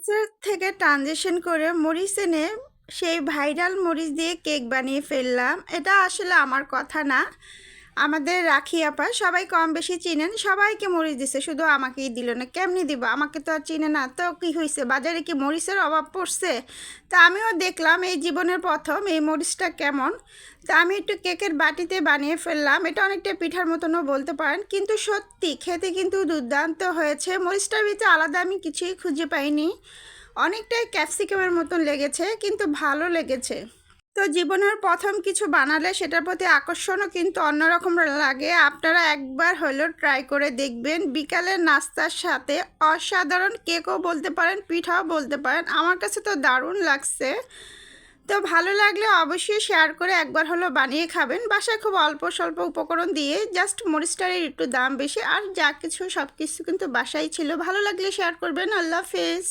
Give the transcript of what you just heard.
বিনসের থেকে ট্রানজিশন করে মরিচ এনে সেই ভাইরাল মরিচ দিয়ে কেক বানিয়ে ফেললাম। এটা আসলে আমার কথা না, আমাদের রাখি আপা সবাই কম বেশি চিনেন, সবাইকে মরিচ দিছে, শুধু আমাকেই দিল না। কেমনি দিব, আমাকে তো আর চিনে না। তো কি হয়েছে, বাজারে কি মরিচের অভাব পড়ছে? তা আমিও দেখলাম এই জীবনের প্রথম এই মরিচটা কেমন। তা আমি একটু কেকের বাটিতে বানিয়ে ফেললাম। এটা অনেকটা পিঠার মতনও বলতে পারেন, কিন্তু সত্যি খেতে কিন্তু দুর্দান্ত হয়েছে। মরিচটার ভিতরে আলাদা আমি কিছুই খুঁজে পাইনি, অনেকটাই ক্যাপসিকামের মতন লেগেছে, কিন্তু ভালো লেগেছে। তো জীবনের প্রথম কিছু বানালে সেটার প্রতি আকর্ষণও কিন্তু অন্যরকম লাগে। আপনারা একবার হলেও ট্রাই করে দেখবেন। বিকালের নাস্তার সাথে অসাধারণ কেকও বলতে পারেন, পিঠাও বলতে পারেন। আমার কাছে তো দারুণ লাগছে। তো ভালো লাগলে অবশ্যই শেয়ার করে একবার হলো বানিয়ে খাবেন। বাসায় খুব অল্প স্বল্প উপকরণ দিয়ে, জাস্ট মরিচটার একটু দাম বেশি, আর যা কিছু সব কিছু কিন্তু বাসায় ছিল। ভালো লাগলে শেয়ার করবেন। আল্লাহ হাফেজ।